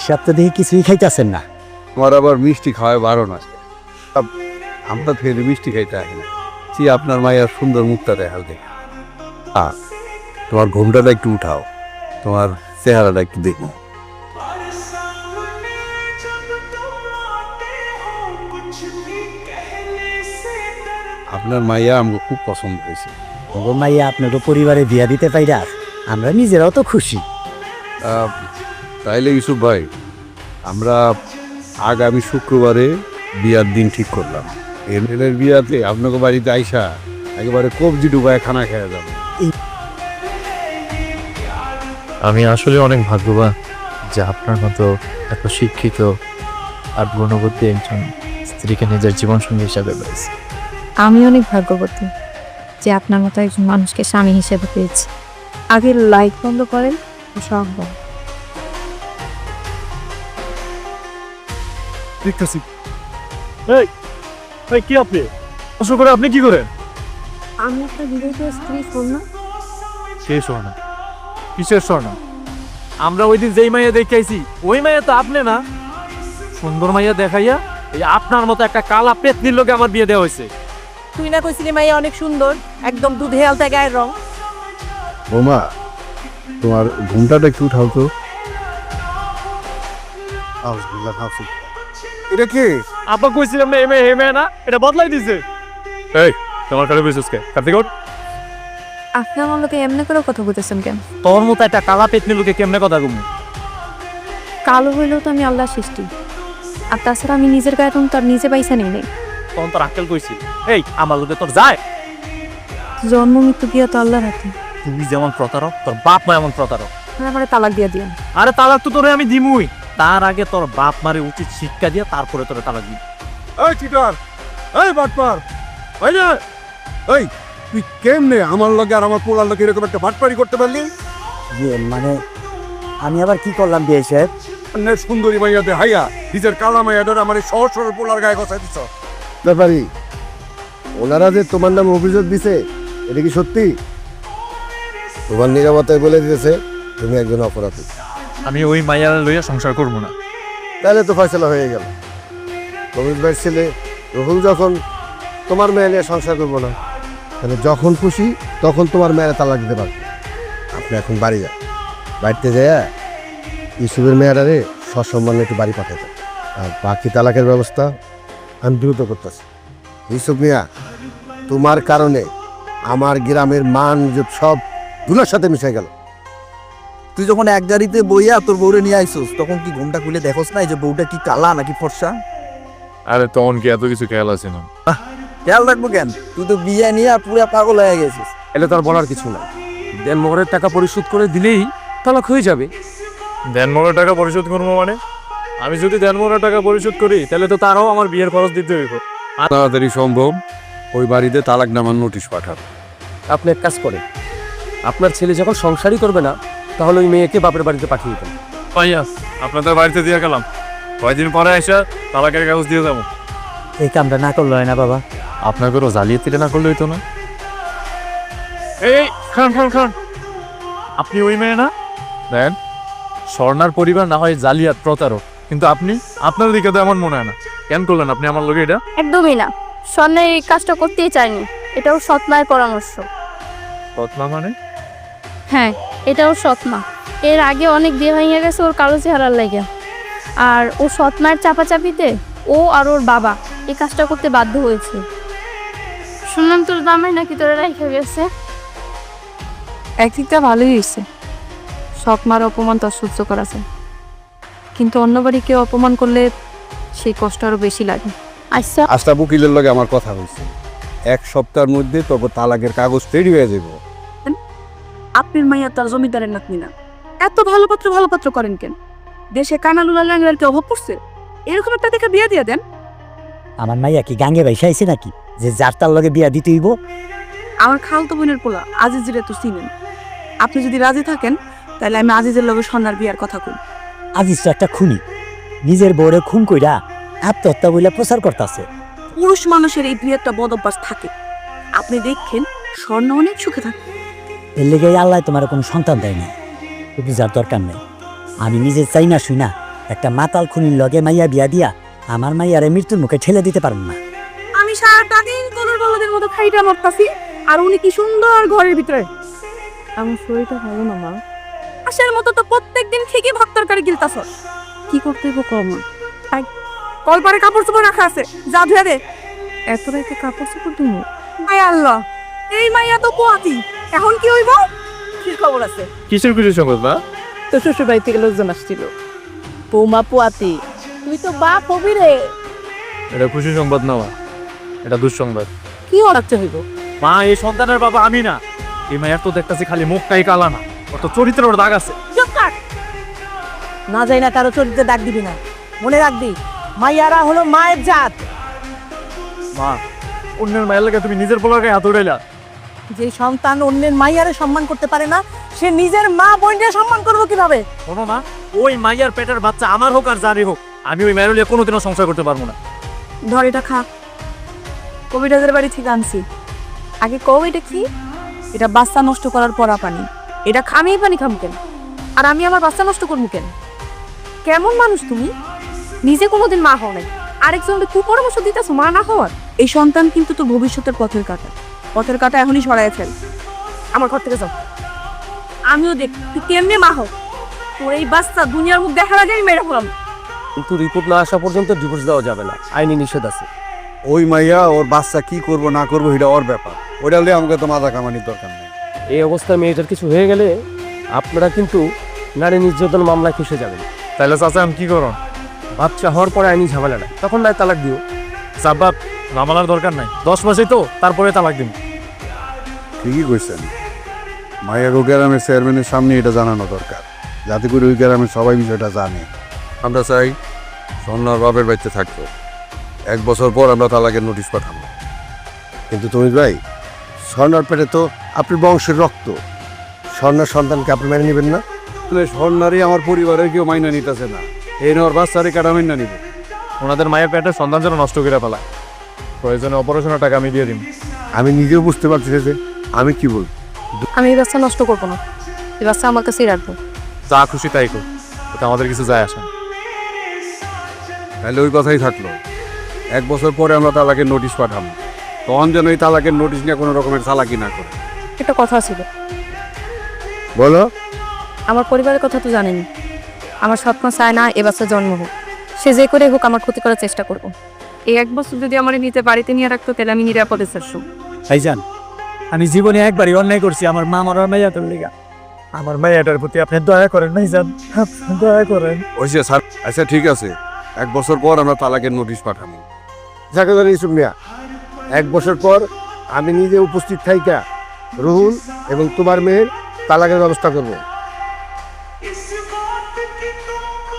হিসাব তো দেখি কিছুই খাইতেছেন না। আমার আবার মিষ্টি খাওয়ায় বারণ আছে। আমরা ফের মিষ্টি খাইতে আসি না। আপনার মায়ের সুন্দর মুখটা দেখাল দেখে। তোমার ঘুমটাটা একটু উঠাও, তোমার চেহারাটা একটু দেখো। আপনার মাইয়া আমাকে খুব পছন্দ হয়েছে। ও মাইয়া আপনাকে পরিবারে বিয়া দিতে পাইরা আমরা নিজেরাও তো খুশি। তাইলে ইউসুফ ভাই, আমরা আগামী শুক্রবারে বিয়ার দিন ঠিক করলাম। এর বিয়াতে আপনাকে বাড়িতে আইসা একেবারে কবজি ডুবায় খানা খেয়ে যাবো। আমি আসলে অনেক ভাগ্যবান যে আপনার মতো এত শিক্ষিত আর গুণবতী একজন স্ত্রীকে নিজের জীবনসঙ্গী হিসাবে পেয়েছি। আমি অনেক ভাগ্যবতী যে আপনার মতো একজন মানুষকে স্বামী হিসেবে পেয়েছি। আগে লাইট বন্ধ করেন, সব বন্ধ। দেখতেছি। এই কি আপনি কষ্ট করে আপনি কি করেন? আমি আপনার বিবাহিত স্ত্রী সোনা। কে সোনা? কিসের সোনা? আমরা ওই দিন যেই মাইয়া দেখাইছি ওই মাইয়া তো আপনি না। সুন্দর মাইয়া দেখাইয়া এই আপনার মতো একটা কালা পেতনির লোকে আমার বিয়ে দেওয়া হয়েছে। তুই না কইছিলি মাইয়া অনেক সুন্দর, একদম দুধে আলতা গায়ের রং। বৌমা, তোমার ঘুমটাটা একটু উঠাও তো। এটা কি? আপা কইছিলাম না এমএ হেমে না, এটা বদলাই দিছে। এই তোমার কাছে বসেছ কে? কার্তিক ওঠ। আপনি আমার লোকে এমনি করে কথা বলতেছেন কেন? তোর মতো একটা কালা পেতনির লোকে কেমনে কথা কমু? কালো হইলেও তো আমি আল্লাহর সৃষ্টি। আর তাছাড়া আমি নিজের গায়ের রং তো আর নিজে পাইসা নেই। তখন তোর আক্কেল কইছি। এই আমার লোকে তোর যায়। জন্ম মৃত্যু দিয়া তো আল্লাহর হাতে। তুই যেমন প্রতারক, তোর বাপ মা এমন প্রতারক। আমার তালাক দিয়া দিও। আরে তালাক তো তোরে আমি দিমুই, তার আগে তোর বাপ মারে উচিত শিক্ষা দিয়া তারপরে তোরে তালাক দিই। এই চিটার, এই বাটপার, ওই যে, এই তুই কেমনে আমার লগে আর আমার পোলার লগে এরকম একটা বাটপারি করতে পারলি? মানে আমি আবার কি করলাম বিয়ে সাহেব? সুন্দরী মাইয়াতে হাইয়া নিজের কালা মাইয়াটার আমার এই সহজ সরল পোলার গায়ে গছাই দিছ। ব্যাপারি, ওনারা যে তোমার নামে অভিযোগ দিছে এটা কি সত্যি? তোমার নিরাপত্তায় বলে দিতেছে তুমি একজন অপরাধী। আমি ওই মাইয়ার লইয়া সংসার করবো না। তাহলে তো ফয়সালা হয়ে গেল। রমেশ ভাইয়ের ছেলে রহুল যখন তোমার মেয়ে নিয়ে সংসার করবো না, তাহলে যখন খুশি তখন তোমার মেয়েরা তালাক দিতে পারবে। আপনি এখন বাড়ি যান, বাড়িতে যাইয়া ইউসুফের মেয়েরারে সসম্মানে একটু বাড়ি পাঠাতে, আর বাকি তালাকের ব্যবস্থা আমি দ্রুত করতেছি। ইউসুফ মিয়া, তোমার কারণে আমার গ্রামের মান সব ধুলার সাথে মিশে গেল। তুই যখন এক গাড়িতে বইয়া তোর বউরে নিয়ে আইসোস তখন কি ঘুমটা খুলে দেখোস না যে বউটা কি কালা নাকি ফর্সা? আরে তখন কি এত কিছু খেয়াল আছে না? খেয়াল রাখবো কেন? তুই তো বিয়ে নিয়ে পুরা পাগল হয়ে গেছিস। এলে তোর বলার কিছু নাই। দেনমোহরের টাকা পরিশোধ করে দিলেই তালাক হয়ে যাবে। দেনমোহরের টাকা পরিশোধ করবো মানে? আমি যদি দেনমোহরের টাকা পরিশোধ করি তাহলে তো তারও আমার বিয়ের খরচ দিতে হইব। তাড়াতাড়ি সম্ভব ওই বাড়িতে তালাক নামার নোটিশ পাঠান। আপনি এক কাজ করেন, আপনার ছেলে যখন সংসারই করবে না তাহলে ওই মেয়েকে বাপের বাড়িতে পাঠিয়ে দেন। ভাইয়া আপনাদের বাড়িতে দিয়ে গেলাম, কয়দিন পরে এসে তালাকের কাগজ দিয়ে যাবো। এই কামটা না করলো হয় না বাবা? আপনাদেরও জালিয়াতিটা না করলে হইতো না? এই খান খান খান, আপনি ওই মেয়ে না? দেন, স্বর্ণার পরিবার না হয় জালিয়াত প্রতারক, কিন্তু আপনি, আপনার দিকে তো এমন মনে হয় না। কেন করলেন আপনি আমার লোকে এটা? একদমই না। স্বর্ণা এই কাজটা করতেই চায়নি। এটাও সৎ মায়ের পরামর্শ। রত্না মানে? হ্যাঁ, এটাও সৎ মা। এর আগে অনেক বিয়ে ভেঙে গেছে ওর কালো চেহারার লাগে। আর ও সৎ মায়ের চাপাচাপিতে ও আর ওর বাবা এই কাজটা করতে বাধ্য হয়েছে। শুনলাম তোর দামে নাকি তোরা রেখে গেছে। একদিকটা ভালোই হয়েছে, সৎ মার অপমান তো সহ্য করা যায়, কিন্তু অন্য বাড়ি কেউ অপমান করলে সেই কষ্ট আরো বেশি লাগে। আচ্ছা, আশরাফ উকিলের লগে আমার কথা হয়েছে, এক সপ্তাহের মধ্যে তবে তালাকের কাগজ তৈরি হয়ে যাব। আপনার মাইয়া তার জমিদারের নাতনি না। এত ভালো পাত্র করেন কেন? দেশে কানালুলা ল্যাংড়ার কি অভাব পড়ছে? এরকম একটা দেখে বিয়ে দিয়ে দেন। আমার মাইয়া কি গাঙ্গে বাইসা আইছে নাকি যে যার তার লগে বিয়া দিতে হইব? আমার খালতো বোনের পোলা আজিজের তো চিনেন। আপনি যদি রাজি থাকেন তাহলে আমি আজিজের লগে সন্ধ্যার বিয়ার কথা কই। আজিজ তো একটা খুনি, নিজের বউরে খুন কইরা আত্মহত্যা বইলা প্রচার করতেছে। পুরুষ মানুষের এই দুই একটা বদ অভ্যাস থাকে। আপনি দেখেন স্বর্ণ অনেক সুখে থাকে। এর লেগে আল্লাহ তোমার কোনো সন্তান দেয় না, বুঝার দরকার নেই। আমি নিজে চাই না শুই না একটা মাতাল খুনির লগে মাইয়া বিয়া দিয়া আমার মাইয়ারে মৃত্যুর মুখে ঠেলে দিতে পারেন না। আমি সারাটা দিন গরুর বলদের মতো খাইটা মরতাছি, আর উনি কি সুন্দর ঘরের ভিতরে। আমার শরীরটা ভালো না মা, আসার মতো তো প্রত্যেকদিন ঠিকই ভাত তরকারি গিলতাছ। কি করতে হইব কম? কলপারে কাপড় চোপড় রাখা আছে, যা ধুয়ে দে। এত রাইতে কাপড় চোপড় ধুবো? আয় আল্লাহ, এই মাইয়া তো পোয়াতি, এখন কি হইব? কি খবর আছে? কিসের খুশি সংবাদ মা? তো শ্বশুর বাড়ি থেকে লোকজন আসছিল। বৌমা পোয়াতি, তুই তো বাপ হবি রে। এটা খুশি সংবাদ না মা, এটা দুঃসংবাদ। কি হচ্ছে হইব? মা, এই সন্তানের বাবা আমি না। এই মায়ের তো দেখতেছি খালি মুখটাই কালা না, ওর তো চরিত্রের দাগ আছে। চুপ থাক। না যাই না কারো চরিত্রে ডাক দিবি না, মনে রাখবি মাইয়ারা হলো মায়ের জাত। মা, অন্যের মায়ের লাগে তুমি নিজের পোলাকে হাত উড়াইলা। যে সন্তান অন্যের মাইয়ারে সম্মান করতে পারে না, সে নিজের মা বোনকে সম্মান করবো কিভাবে? শোনো না, ওই মাইয়ার পেটের বাচ্চা আমার হোক আর যারই হোক, আমি ওই মায়ের লিয়ে কোনোদিনও সংসার করতে পারবো না। ধর এটা খা, কবিরাজের বাড়ি থেকে আনছি। আগে কও এটা কি? এটা বাচ্চা নষ্ট করার পরা পানি। এটা আমি পানি খাবো কেন? আর আমি আমার বাচ্চা নষ্ট করবো কেন? কেমন মানুষ তুমি? নিজে কোনোদিন মা হও নাই, আরেকজনকে তুই পরামর্শ দিতেছো মা না হওয়ার। এই সন্তান কিন্তু তোর ভবিষ্যতের পথের কাঁটা, পথের কাঁটা এখনই সরাই ফেল। আমার ঘর থেকে যাও। আমিও দেখ তুই কেমনে মা হোক। তোর এই বাচ্চা দুনিয়ার মুখ দেখার আগে আমি মেরে ফেলাম। কিন্তু রিপোর্ট না আসা পর্যন্ত ডিভোর্স দেওয়া যাবে না, আইনি নিষেধ আছে। ওই মাইয়া ওর বাচ্চা কি করব না করবো এটা ওর ব্যাপার, ওইটা হলে আমাকে তো মাথা কামানির দরকার নেই। এই অবস্থায় মেয়েটার কিছু হয়ে গেলে আপনারা কিন্তু নারী নির্যাতন মামলায় ফেসে যাবেন। তাহলে চাচা আমি কি করো? বাচ্চা হওয়ার পরে আইনি ঝামেলা না, তখন নয় তালাক দিও। সাবাব মামলার দরকার নাই, 10 মাসে তো তারপরে তালাক দিন। ঠিকই কইছেন, মাইয়াগো গ্রামের চেয়ারম্যানের সামনে এটা জানানো দরকার, যাতে করে ওই গ্রামের সবাই বিষয়টা জানে। আমরা চাই সন্ন্যার বাপের বাড়িতে থাকতো, 1 বছর পর আমরা তালাকের নোটিশ পাঠাবো। কিন্তু তুমি ভাই, স্বর্ণার পেটে তো আপনি বংশের রক্ত, স্বর্ণার সন্তানকে আপনি মেনে নেবেন না? স্বর্ণারই আমার পরিবারের কেউ মাইনা নিতেছে না, এই নেওয়ার বাচ্চারে কাটা মাইনা নিবে। ওনাদের মায়ের পেটের সন্তান যেন নষ্ট করে ফেলায়, প্রয়োজনে অপারেশনের টাকা আমি দিয়ে দিন। আমি নিজেও বুঝতে পারছি যে আমি কি বলবো। আমি এই বাচ্চা নষ্ট করবো না, এই বাচ্চা আমার কাছেই রাখবো। যা খুশি তাই কর, ওটা আমাদের কিছু যায় আসে না। তাহলে ওই কথাই থাকলো, 1 বছর পরে আমরা তালাকের নোটিশ পাঠাবো, তখন যেন এই তালাকের নোটিশ নিয়ে কোনো রকমের চালাকি না করে। একটা কথা ছিল, বলো। আমার পরিবারের কথা তো জানেনি। আমার স্বপ্ন চায় না এ বাচ্চা জন্ম হোক, সে যে করে হোক আমার ক্ষতি করার চেষ্টা করবো। এই 1 বছর যদি আমার নিতে বাড়িতে নিয়ে রাখতো তাহলে আমি নিরাপদে থাকতাম। ভাইজান, আমি জীবনে একবারই অন্যায় করছি আমার মা মরার মাইয়াটার লিগা। আমার মাইয়াটার প্রতি আপনি দয়া করেন ভাইজান, আপনি দয়া করেন। ওইসে স্যার, আচ্ছা ঠিক আছে, 1 বছর পর আমরা তালাকের নোটিশ পাঠাবো। যাকে জানি সুমিয়া, 1 বছর পর আমি নিজে উপস্থিত থাইকা রুহুল এবং তোমার মেয়ের তালাকের ব্যবস্থা করবো।